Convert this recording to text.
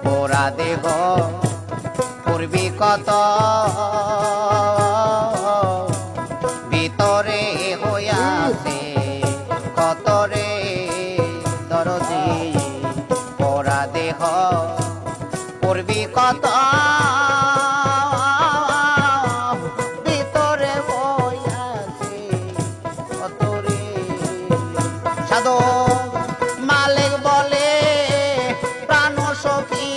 পোড়া দেহ পূর্বী কত ভিতরে হইয়াছে কত রে দরদি পোড়া দেহ পূর্বী কত ভিতরে হইয়াছে কত রে সাধু মালিক বলে প্রাণ সখী